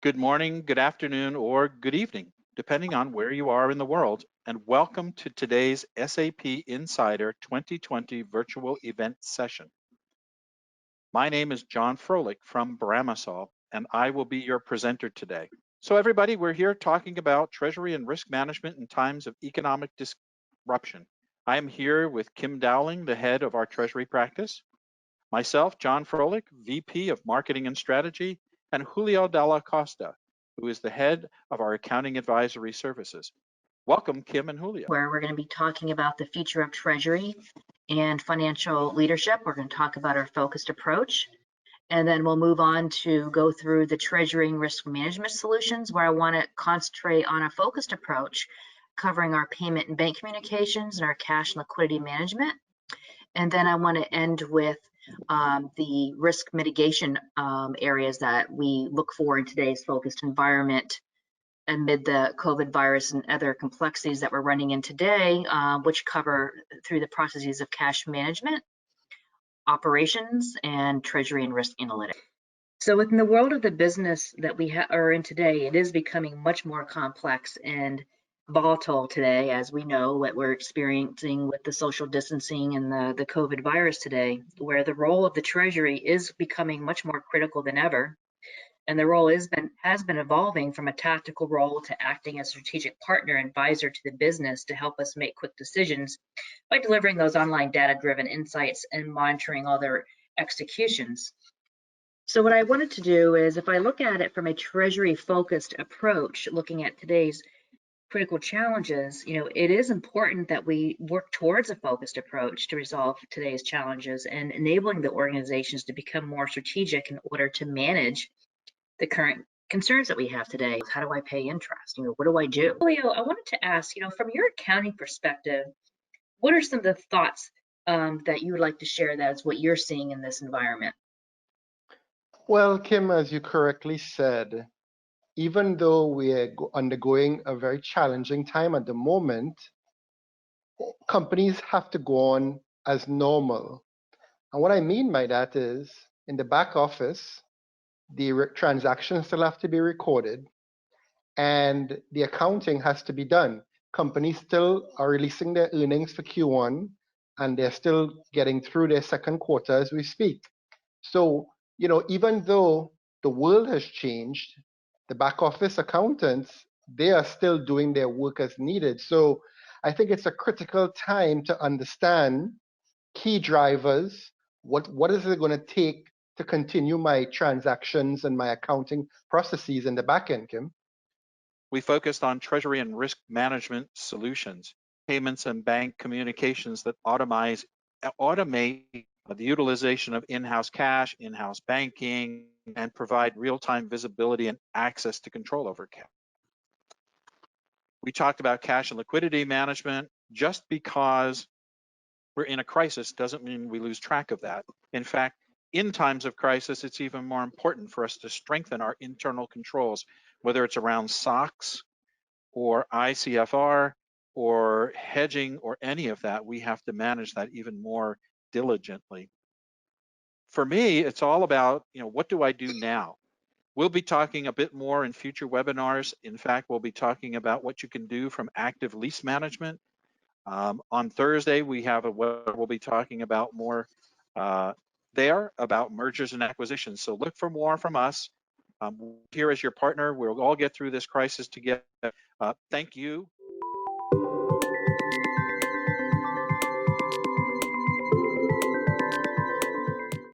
Good morning, good afternoon, or good evening, depending on where you are in the world, and welcome to today's SAP Insider 2020 virtual event session. My name is John Froelich from Bramisol, and I will be your presenter today. So everybody, we're here talking about treasury and risk management in times of economic disruption. I am here with Kim Dowling, the head of our treasury practice, myself, John Froelich, VP of Marketing and Strategy, and Julio Dalla Costa, who is the head of our accounting advisory services. Welcome, Kim and Julio. Where we're going to be talking about the future of treasury and financial leadership. We're going to talk about our focused approach, and then we'll move on to go through the treasury and risk management solutions, where I want to concentrate on a focused approach covering our payment and bank communications and our cash and liquidity management. And then I want to end with the risk mitigation areas that we look for in today's focused environment amid the COVID virus and other complexities that we're running in today, which cover through the processes of cash management, operations, and treasury and risk analytics. So within the world of the business that we are in today, it is becoming much more complex and volatile today, as we know what we're experiencing with the social distancing and the COVID virus today, where the role of the treasury is becoming much more critical than ever. And the role has been evolving from a tactical role to acting as a strategic partner and advisor to the business to help us make quick decisions by delivering those online data-driven insights and monitoring all their executions. So what I wanted to do is, if I look at it from a treasury-focused approach, looking at today's critical challenges, it is important that we work towards a focused approach to resolve today's challenges and enabling the organizations to become more strategic in order to manage the current concerns that we have today. How do I pay interest? What do I do? Julio, I wanted to ask, from your accounting perspective, what are some of the thoughts that you would like to share that's what you're seeing in this environment? Well, Kim, as you correctly said, even though we are undergoing a very challenging time at the moment, companies have to go on as normal. And what I mean by that is, in the back office, the transactions still have to be recorded and the accounting has to be done. Companies still are releasing their earnings for Q1 and they're still getting through their second quarter as we speak. So, even though the world has changed, the back office accountants, they are still doing their work as needed. So I think it's a critical time to understand key drivers. What is it going to take to continue my transactions and my accounting processes in the back end, Kim? We focused on treasury and risk management solutions, payments and bank communications that automate the utilization of in-house cash, in-house banking, and provide real-time visibility and access to control over cash. We talked about cash and liquidity management. Just because we're in a crisis doesn't mean we lose track of that. In fact, in times of crisis, it's even more important for us to strengthen our internal controls, whether it's around SOX or ICFR or hedging or any of that. We have to manage that even more diligently. For me, it's all about, what do I do now? We'll be talking a bit more in future webinars. In fact, we'll be talking about what you can do from active lease management. On Thursday, we have we'll be talking about more about mergers and acquisitions. So look for more from us. Here as your partner, we'll all get through this crisis together. Thank you